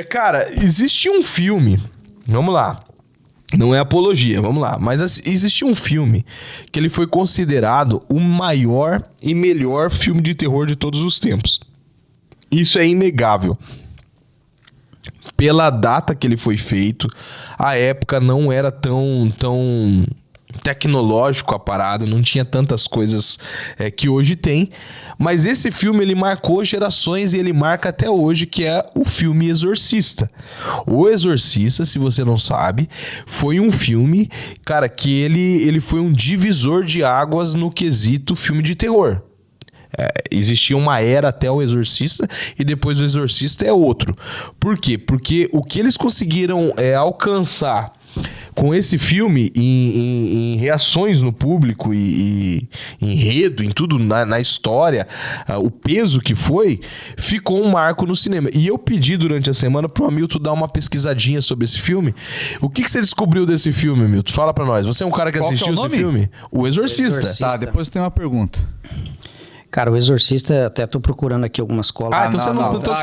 Cara, existe um filme, vamos lá, não é apologia, vamos lá, mas existe um filme que ele foi considerado o maior e melhor filme de terror de todos os tempos. Isso é inegável. Pela data que ele foi feito, a época não era tão tecnológico a parada, não tinha tantas coisas que hoje tem, mas esse filme ele marcou gerações e ele marca até hoje, que é o filme Exorcista. O Exorcista, se você não sabe, foi um filme, cara, que ele foi um divisor de águas no quesito filme de terror. Existia uma era até o Exorcista e depois o Exorcista é outro. Por quê? Porque o que eles conseguiram alcançar com esse filme em reações no público e enredo, em tudo na história, o peso que foi, ficou um marco no cinema. E eu pedi durante a semana pro Hamilton dar uma pesquisadinha sobre esse filme. O que você descobriu desse filme, Hamilton? Fala pra nós. Você é um cara que assistiu esse filme? O Exorcista. Tá, depois tem uma pergunta. Cara, o Exorcista, até tô procurando aqui algumas colas. Então você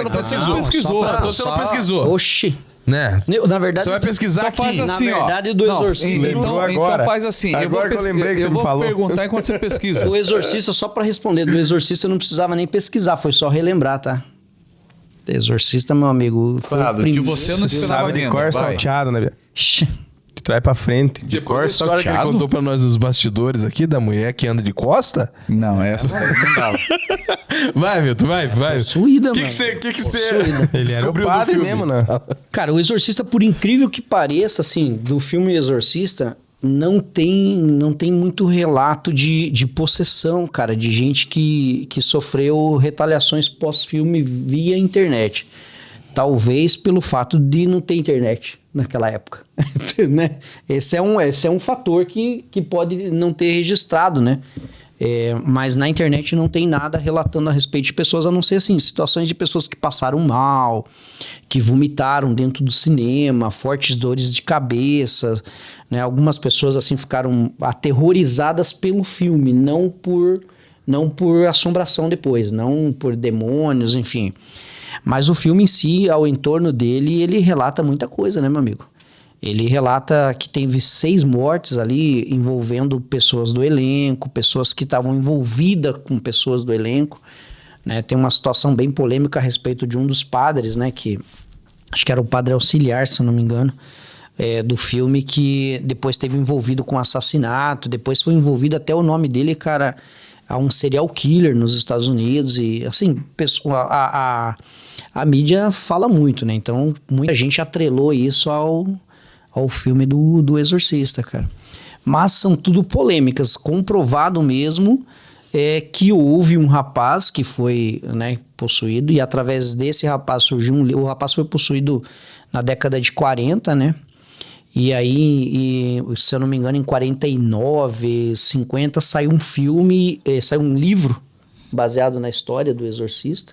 não pesquisou. Então você não pesquisou. Oxi. Né? Na verdade, você vai pesquisar então faz aqui. assim, na verdade, do Exorcista. Então faz assim. Agora que eu lembrei que você me falou. Eu vou perguntar enquanto você pesquisa. O Exorcista, só pra responder, do Exorcista eu não precisava nem pesquisar, foi só relembrar, tá? Exorcista, meu amigo. Claro, de você eu não esperava Sabe de menos. cor Vai. salteado, né? Que traz pra frente. De cor, a história que ele contou pra nós nos bastidores aqui, da mulher que anda de costa? Não, essa não dava. Vai, Milton, vai. Possuída, O que mano. você Ele era o descobriu do padre filme? mesmo, né? Cara, o Exorcista, por incrível que pareça, assim, do filme Exorcista, não tem muito relato de possessão, cara, de gente que sofreu retaliações pós-filme via internet. Talvez pelo fato de não ter internet naquela época, né? Esse é um fator que pode não ter registrado, né? Mas na internet não tem nada relatando a respeito de pessoas, a não ser assim, situações de pessoas que passaram mal, que vomitaram dentro do cinema, fortes dores de cabeça, né? Algumas pessoas assim ficaram aterrorizadas pelo filme, não por assombração depois, não por demônios, enfim. Mas o filme em si, ao entorno dele, ele relata muita coisa, né, meu amigo? Ele relata que teve 6 mortes ali envolvendo pessoas do elenco, pessoas que estavam envolvidas com pessoas do elenco, né? Tem uma situação bem polêmica a respeito de um dos padres, né? Que acho que era o padre auxiliar, se eu não me engano, do filme, que depois esteve envolvido com assassinato, depois foi envolvido até o nome dele, cara, a um serial killer nos Estados Unidos. E assim, a mídia fala muito, né? Então muita gente atrelou isso ao filme do Exorcista, cara. Mas são tudo polêmicas. Comprovado mesmo que houve um rapaz que foi, né, possuído, e através desse rapaz surgiu o rapaz foi possuído na década de 40, né? E aí, se eu não me engano, em 49, 50, saiu um filme, saiu um livro baseado na história do Exorcista.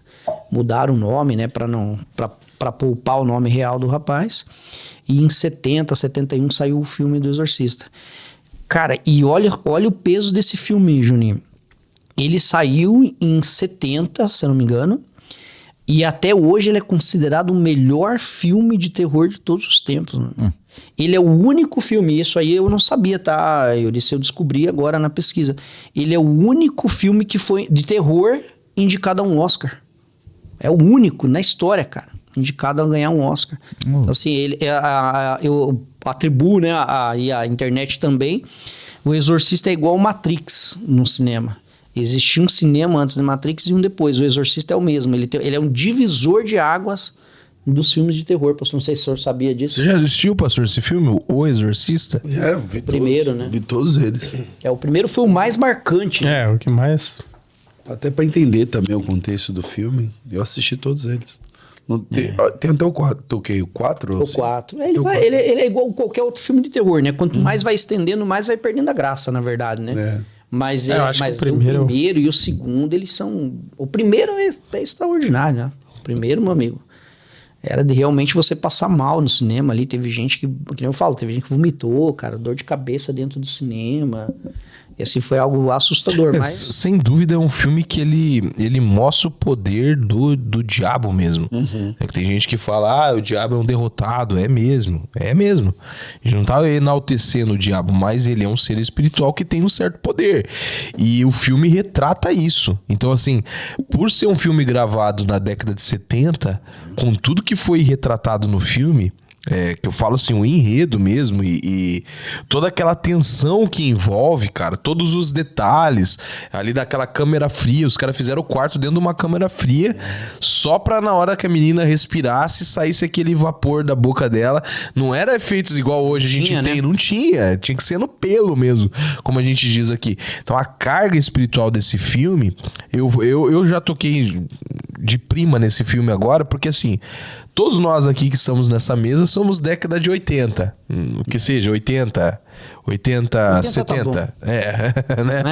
Mudaram o nome, né, para poupar o nome real do rapaz. E em 70, 71 saiu o filme do Exorcista. Cara, e olha o peso desse filme, Juninho. Ele saiu em 70, se eu não me engano. E até hoje ele é considerado o melhor filme de terror de todos os tempos. Né? Ele é o único filme, isso aí eu não sabia, tá? Eu descobri agora na pesquisa. Ele é o único filme que foi de terror indicado a um Oscar. É o único na história, cara, indicado a ganhar um Oscar. Então, assim, eu atribuo, né, e a internet também, o Exorcista é igual ao Matrix no cinema. Existia um cinema antes de Matrix e um depois. O Exorcista é o mesmo. Ele é um divisor de águas dos filmes de terror. Pastor, não sei se o senhor sabia disso. Você já assistiu, pastor, esse filme, O Exorcista? Eu vi Primeiro, todos, né? Vi todos eles. O primeiro foi o mais marcante. Né? O que mais... Até pra entender também o contexto do filme, eu assisti todos eles. Não tem, tem até o 4. Toquei o 4? O 4. Ele é igual a qualquer outro filme de terror, né? Quanto mais vai estendendo, mais vai perdendo a graça, na verdade, né? Mas, eu acho que o primeiro e o segundo, eles são... O primeiro é extraordinário, né? O primeiro, meu amigo, Era de realmente você passar mal no cinema ali. Teve gente que nem eu falo, teve gente que vomitou, cara, dor de cabeça dentro do cinema. E assim, foi algo assustador, mas... Sem dúvida é um filme que ele mostra o poder do diabo mesmo. É que tem gente que fala, o diabo é um derrotado. É mesmo. A gente não tá enaltecendo o diabo, mas ele é um ser espiritual que tem um certo poder. E o filme retrata isso. Então, assim, por ser um filme gravado na década de 70, com tudo que foi retratado no filme... que eu falo assim, o enredo mesmo e toda aquela tensão que envolve, cara, todos os detalhes ali daquela câmera fria, os caras fizeram o quarto dentro de uma câmera fria só pra na hora que a menina respirasse saísse aquele vapor da boca dela. Não era efeitos igual hoje a gente tem, não tinha que ser no pelo mesmo, como a gente diz aqui. Então a carga espiritual desse filme, eu já toquei de prima nesse filme agora, porque assim, todos nós aqui que estamos nessa mesa somos década de 80. O que seja, 80, 70. Tá né?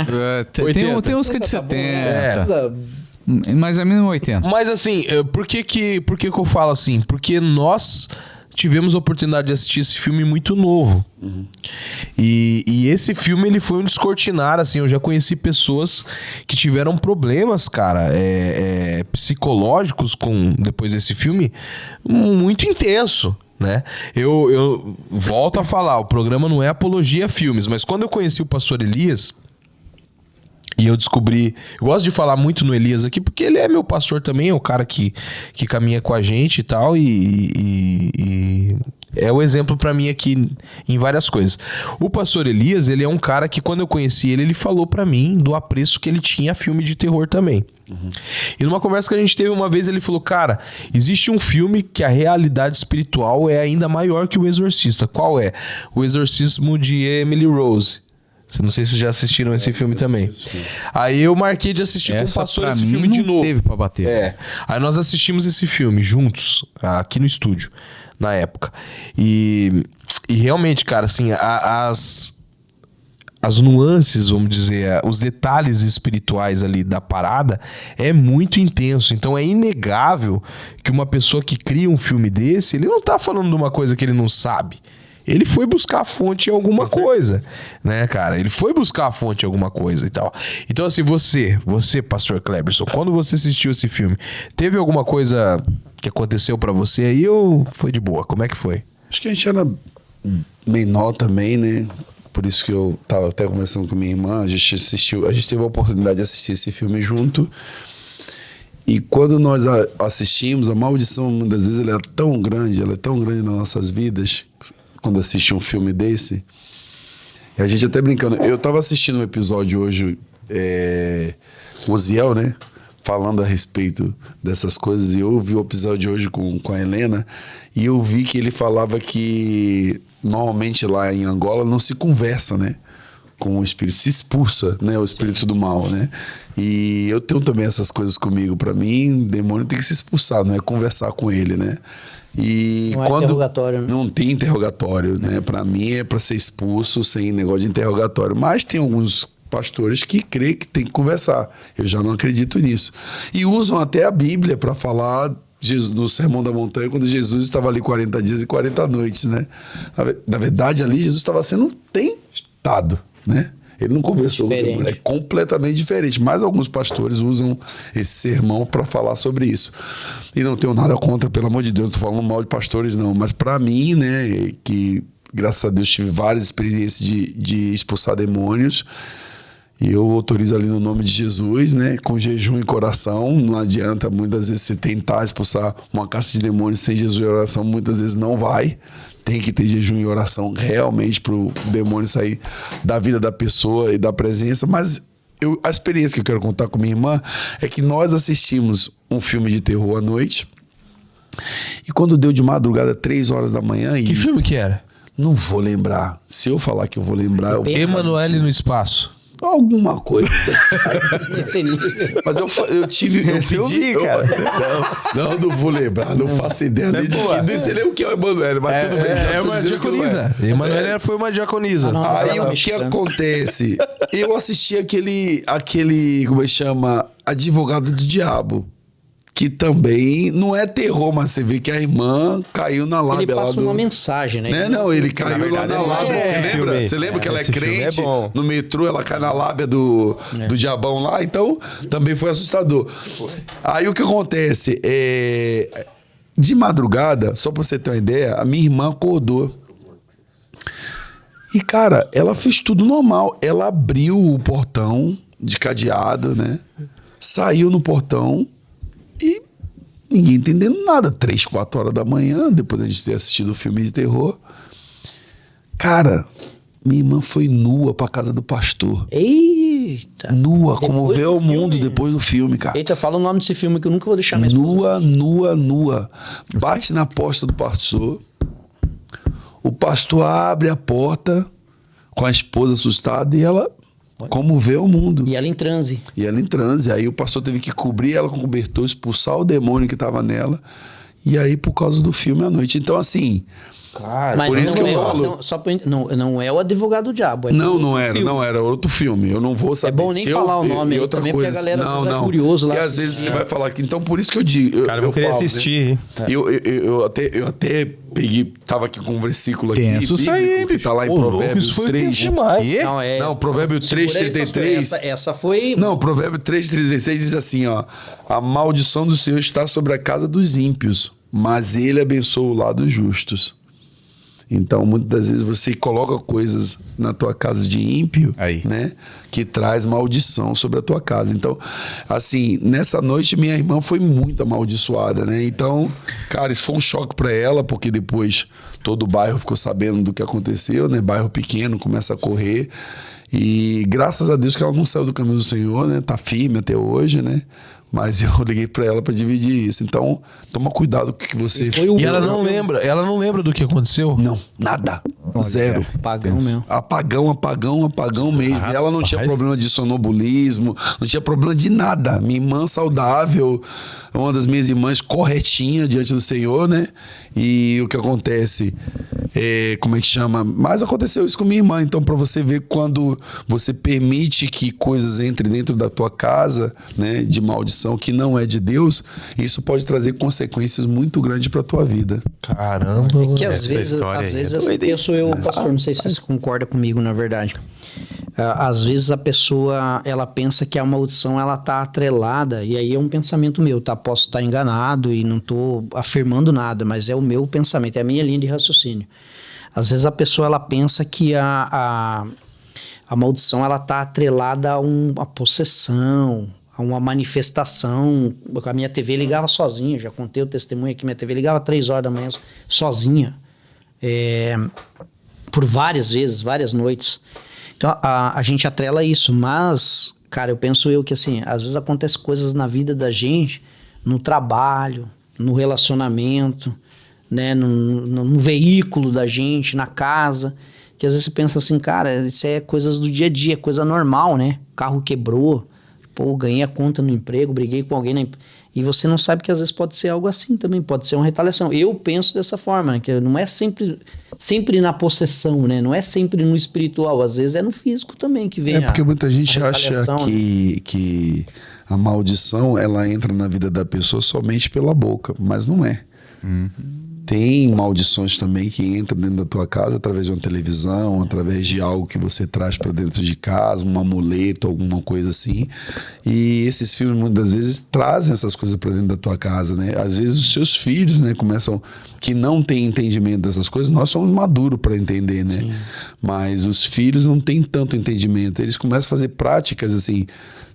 Tem uns que é de 70. Mas é mínimo 80. Mas assim, por que eu falo assim? Porque nós tivemos a oportunidade de assistir esse filme muito novo. E esse filme, ele foi um descortinar, assim, eu já conheci pessoas que tiveram problemas, cara, psicológicos depois desse filme, muito intenso, né? Eu volto a falar, o programa não é apologia a filmes, mas quando eu conheci o Pastor Elias... E eu descobri... Eu gosto de falar muito no Elias aqui, porque ele é meu pastor também, é o cara que caminha com a gente e tal, e é o exemplo pra mim aqui em várias coisas. O pastor Elias, ele é um cara que quando eu conheci ele falou pra mim do apreço que ele tinha a filme de terror também. E numa conversa que a gente teve uma vez, ele falou, cara, existe um filme que a realidade espiritual é ainda maior que o Exorcista. Qual é? O Exorcismo de Emily Rose. Não sei se vocês já assistiram esse filme também. Aí eu marquei de assistir com o pastor esse filme de novo. Teve pra bater. Aí nós assistimos esse filme juntos, aqui no estúdio, na época. E realmente, cara, assim, as nuances, vamos dizer, os detalhes espirituais ali da parada é muito intenso. Então é inegável que uma pessoa que cria um filme desse, ele não tá falando de uma coisa que ele não sabe. Ele foi buscar a fonte em alguma coisa, né, cara? Ele foi buscar a fonte em alguma coisa e tal. Então, assim, você, Pastor Cleberson, quando você assistiu esse filme, teve alguma coisa que aconteceu pra você aí ou foi de boa? Como é que foi? Acho que a gente era menor também, né? Por isso que eu tava até conversando com minha irmã, a gente teve a oportunidade de assistir esse filme junto. E quando nós assistimos, a maldição, muitas vezes, ela é tão grande nas nossas vidas... Quando assiste um filme desse, e a gente até brincando, eu tava assistindo um episódio hoje, o Oziel, né, falando a respeito dessas coisas, e eu ouvi o episódio hoje com a Helena, e eu vi que ele falava que normalmente lá em Angola não se conversa, né, com o espírito, se expulsa, né, o espírito do mal, né, e eu tenho também essas coisas comigo. Pra mim, o demônio tem que se expulsar, não é conversar com ele, né. E não é interrogatório, né? Não tem interrogatório, né? Pra mim é pra ser expulso sem negócio de interrogatório. Mas tem alguns pastores que creem que tem que conversar. Eu já não acredito nisso. E usam até a Bíblia pra falar no Sermão da Montanha, quando Jesus estava ali 40 dias e 40 noites, né? Na verdade, ali Jesus estava sendo tentado, né? Ele não conversou com a mulher, é completamente diferente. Mas alguns pastores usam esse sermão para falar sobre isso. E não tenho nada contra, pelo amor de Deus, não tô falando mal de pastores, não. Mas para mim, né, que graças a Deus tive várias experiências de expulsar demônios, e eu autorizo ali no nome de Jesus, né, com jejum e coração. Não adianta muitas vezes você tentar expulsar uma caça de demônios sem jejum e oração, muitas vezes não vai. Tem que ter jejum e oração realmente pro demônio sair da vida da pessoa e da presença. Mas a experiência que eu quero contar com minha irmã é que nós assistimos um filme de terror à noite, e quando deu de madrugada 3 horas da manhã... Que filme que era? Não vou lembrar. Se eu falar que eu vou lembrar... Emanuele no Espaço. Alguma coisa. Mas eu pedi, cara. Não vou lembrar, não faço ideia nem de que. Não sei nem o que é o Emanuele, mas tudo bem. É uma diaconisa. Emanuele foi uma diaconisa. Aí o que acontece? Eu assisti aquele, como é que chama? Advogado do Diabo. que também não é terror, mas você vê que a irmã caiu na lábia Ele lá passa do... uma mensagem, né? Não, ele caiu lá na lábia. Você lembra? filme. Você lembra que ela é Esse filme é crente? bom. No metrô, ela cai na lábia do diabão lá. Então, também foi assustador. Aí, o que acontece? De madrugada, só pra você ter uma ideia, a minha irmã acordou. E, cara, ela fez tudo normal. Ela abriu o portão de cadeado, né? Saiu no portão e ninguém entendendo nada. 3, 4 horas da manhã, depois de a gente ter assistido o filme de terror. Cara, minha irmã foi nua pra casa do pastor. Eita! Nua, Depois como vê do o mundo filme. depois do filme, cara. Eita, fala o nome desse filme que eu nunca vou deixar mais. Nua. Bate na porta do pastor. O pastor abre a porta com a esposa assustada e ela, como vê o mundo. E ela em transe. Aí o pastor teve que cobrir ela com cobertor, expulsar o demônio que estava nela. E aí, por causa do filme à noite. Então, assim... Cara, Mas por isso que eu é, falo. Não, só pra, não é o Advogado do Diabo. Não era outro filme. Eu não vou saber. É bom nem falar o nome e aí outra também, coisa. porque a galera não, fica curioso lá E às vezes assistir. você vai falar aqui. Então, por isso que eu digo. Cara, eu queria falo, né? assistir. Eu até peguei, tava aqui com um versículo aqui. Tenso isso aí, bíblico, que bicho. tá lá em Ô, louco, Provérbios isso foi 3. tenso demais. Não, Provérbio Segura aí, 3:33. pastor, essa foi... Não, Provérbio 3:36 diz assim, ó: a maldição do Senhor está sobre a casa dos ímpios, mas ele abençoa o lado dos justos. Então, muitas das vezes você coloca coisas na tua casa de ímpio, Aí. né, que traz maldição sobre a tua casa. Então, assim, nessa noite minha irmã foi muito amaldiçoada, né? Então, cara, isso foi um choque para ela, porque depois todo o bairro ficou sabendo do que aconteceu, né? Bairro pequeno começa a correr. E graças a Deus que ela não saiu do caminho do Senhor, né? Tá firme até hoje, né? Mas eu liguei pra ela pra dividir isso. Então, toma cuidado com o que você... E ela não lembra do que aconteceu? Não, nada. Zero. Pagão mesmo. Apagão mesmo. E ela não tinha problema de sonambulismo, não tinha problema de nada. Minha irmã saudável, uma das minhas irmãs corretinha diante do Senhor, né? E o que acontece, como é que chama? Mas aconteceu isso com minha irmã. Então, pra você ver, quando você permite que coisas entrem dentro da tua casa, né, de maldição que não é de Deus, isso pode trazer consequências muito grandes pra tua vida. Caramba. Que às Essa vezes história aí é essa pessoa, pastor, não sei se você concorda comigo, na verdade. Às vezes a pessoa, ela pensa que a maldição, ela tá atrelada, e aí é um pensamento meu, tá? Posso estar enganado e não tô afirmando nada, mas é o meu pensamento, é a minha linha de raciocínio. Às vezes a pessoa, ela pensa que a maldição, ela tá atrelada a uma possessão, a uma manifestação. A minha TV ligava sozinha, já contei o testemunho aqui, minha TV ligava 3 horas da manhã sozinha, por várias vezes, várias noites. Então a gente atrela isso, mas, cara, eu penso que assim, às vezes acontece coisas na vida da gente, no trabalho, no relacionamento, né, no veículo da gente, na casa, que às vezes você pensa assim, cara, isso é coisas do dia a dia, coisa normal, né? O carro quebrou, pô, ganhei a conta no emprego, briguei com alguém e você não sabe que às vezes pode ser algo assim também, pode ser uma retaliação. Eu penso dessa forma, né? Que não é sempre na possessão, né? Não é sempre no espiritual, às vezes é no físico também que vem porque muita gente acha retaliação, que a maldição, ela entra na vida da pessoa somente pela boca, mas não é. Tem maldições também que entram dentro da tua casa através de uma televisão, através de algo que você traz para dentro de casa, um amuleto, alguma coisa assim. E esses filmes muitas vezes trazem essas coisas para dentro da tua casa, né? Às vezes os seus filhos, né, começam, que não têm entendimento dessas coisas, nós somos maduros para entender, né? Sim. Mas os filhos não têm tanto entendimento. Eles começam a fazer práticas assim.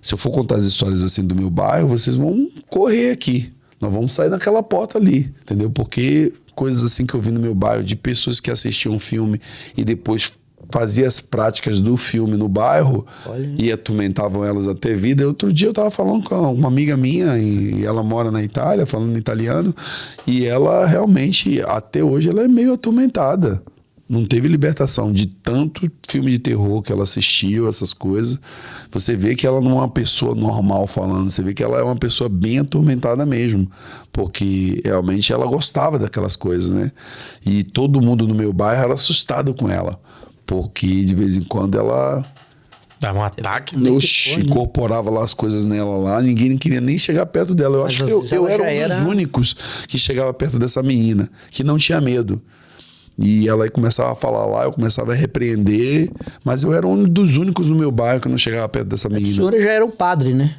Se eu for contar as histórias assim do meu bairro, vocês vão correr aqui. Nós vamos sair daquela porta ali, entendeu? Porque coisas assim que eu vi no meu bairro, de pessoas que assistiam um filme e depois faziam as práticas do filme no bairro. Olha. E atormentavam elas até vida. Outro dia eu tava falando com uma amiga minha, e ela mora na Itália, falando italiano, e ela realmente, até hoje, ela é meio atormentada. Não teve libertação de tanto filme de terror que ela assistiu, essas coisas. Você vê que ela não é uma pessoa normal falando, você vê que ela é uma pessoa bem atormentada mesmo, porque realmente ela gostava daquelas coisas, né? E todo mundo no meu bairro era assustado com ela, porque de vez em quando ela Dá um ataque. Oxi, incorporava lá as coisas nela lá, ninguém queria nem chegar perto dela. Eu Mas acho às que vezes eu ela era já um dos únicos que chegava perto dessa menina, que não tinha medo. E ela começava a falar lá, eu começava a repreender, mas eu era um dos únicos no meu bairro que não chegava perto dessa O menina. senhor já era o padre, né?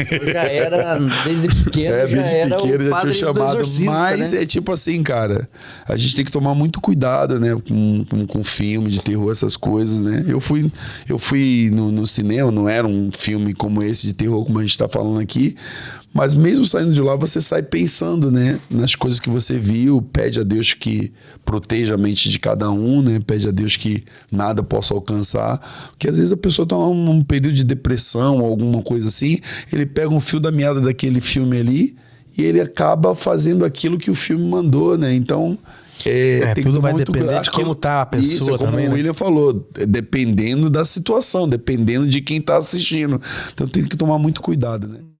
Eu já era, desde pequeno, Desde pequeno já padre tinha do chamado. exorcista, Mas né? é tipo assim, cara, a gente tem que tomar muito cuidado, né, com filme de terror, essas coisas, né? Eu fui no cinema, não era um filme como esse de terror, como a gente tá falando aqui, mas mesmo saindo de lá, você sai pensando, né, nas coisas que você viu, pede a Deus que proteja a mente de cada um, né? Pede a Deus que nada possa alcançar. Porque às vezes a pessoa está num período de depressão ou alguma coisa assim, ele pega um fio da meada daquele filme ali e ele acaba fazendo aquilo que o filme mandou, né? Então, tem que tudo tomar vai muito depender cuidado. de como tá a pessoa Isso, é como também, o né? William falou, dependendo da situação, dependendo de quem está assistindo. Então tem que tomar muito cuidado, né?